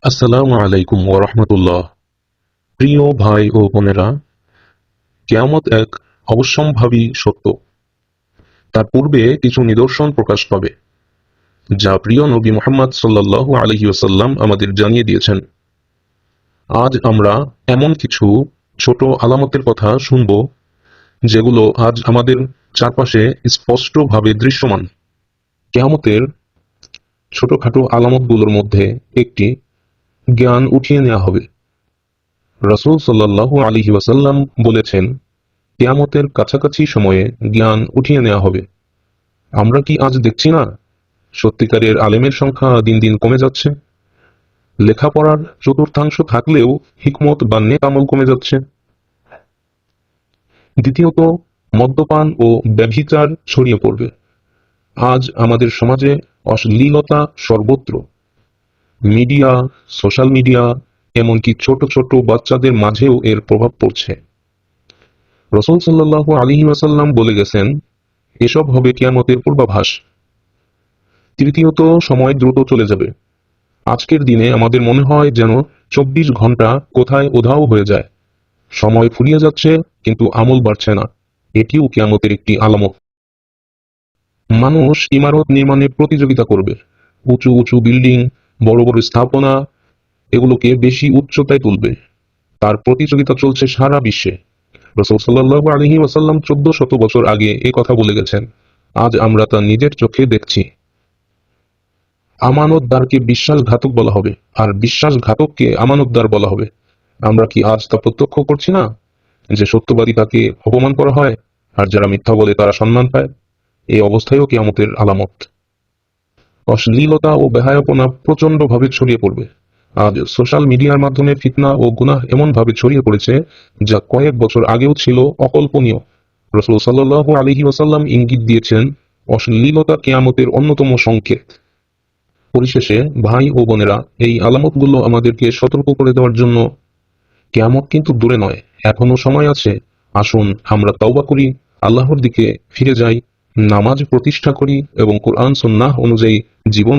আসসালামু আলাইকুম ওয়া রাহমাতুল্লাহ। প্রিয় ভাই ও বোনেরা, কিয়ামত এক অবশ্যম্ভাবী সত্য। তার পূর্বে কিছু নিদর্শন প্রকাশ পাবে, যা প্রিয় নবী মুহাম্মদ সাল্লাল্লাহু আলাইহি ওয়াসাল্লাম আমাদের জানিয়ে দিয়েছেন। আজ আমরা এমন কিছু ছোট আলামতের কথা শুনব, যেগুলো আজ আমাদের চারপাশে স্পষ্টভাবে দৃশ্যমান। কিয়ামতের ছোটখাটো আলামতগুলোর মধ্যে একটি, জ্ঞান উঠিয়ে নেওয়া হবে। রাসূল সাল্লাল্লাহু আলাইহি ওয়াসাল্লাম বলেছেন, কিয়ামতের কাছাকাছি সময়ে জ্ঞান উঠিয়ে নেওয়া হবে। আমরা কি আজ দেখছি না, সত্যিকারের আলেমের সংখ্যা দিন দিন কমে যাচ্ছে? লেখাপড়ার চতুর্থাংশ থাকলেও হিকমত বা নেক আমল কমে যাচ্ছে। দ্বিতীয়ত, মদ্যপান ও ব্যভিচার ছড়িয়ে পড়বে। আজ আমাদের সমাজে অশ্লীলতা সর্বত্র। মিডিয়া, সোশ্যাল মিডিয়া, এমনকি ছোট ছোট বাচ্চাদের মাঝেও এর প্রভাব পড়ছে। রাসূল সাল্লাল্লাহু আলাইহি ওয়াসাল্লাম বলে গেছেন, এসব হবে কিয়ামতের পূর্বাভাস। তৃতীয়ত, সময় দ্রুত চলে যাবে। আজকের দিনে আমাদের মনে হয় যেন 24 ঘন্টা কোথায় উধাও হয়ে যায়। সময় ফুরিয়ে যাচ্ছে, কিন্তু আমল বাড়ছে না। এটিও কিয়ামতের একটি আলামত। মানুষ ইমারত নির্মাণে প্রতিযোগিতা করবে। উঁচু উঁচু বিল্ডিং, বড় বড় স্থাপনা, এগুলোকে বেশি উচ্চতায় তুলবে। তার প্রতিযোগিতা চলছে সারা বিশ্বে। রাসূল সাল্লাল্লাহু আলাইহি ওয়াসাল্লাম 1400 বছর আগে এ কথা বলে গেছেন। আজ আমরা তা নিজের চোখে দেখছি। আমানতদারকে বিশ্বাসঘাতক বলা হবে, আর বিশ্বাসঘাতককে আমানতদার বলা হবে। আমরা কি আজ তা প্রত্যক্ষ করছি না, যে সত্যবাদী তাকে অপমান করা হয়, আর যারা মিথ্যা বলে তারা সম্মান পায়? এই অবস্থায়ও কিয়ামতের আলামত। অশ্লীলতা ও বেহায়াপনা প্রচন্ডভাবে ছড়িয়ে পড়বে। আজ সোশ্যাল মিডিয়ার মাধ্যমে ফিতনা ও গুনাহ এমনভাবে ছড়িয়ে পড়েছে, যা কয়েক বছর আগেও ছিল অকল্পনীয়। রাসূল সাল্লাল্লাহু আলাইহি ওয়াসাল্লাম ইঙ্গিত দিয়েছেন, অশ্লীলতা কিয়ামতের অন্যতম সংকেত। পরিশেষে ভাই ও বোনেরা, এই আলামতগুলো আমাদেরকে সতর্ক করে দেওয়ার জন্য। কিয়ামত কিন্তু দূরে নয়, এখনো সময় আছে। আসুন আমরা তওবা করি, আল্লাহর দিকে ফিরে যাই, নামাজ প্রতিষ্ঠা করি এবং কোরআন সুন্নাহ অনুযায়ী জীবন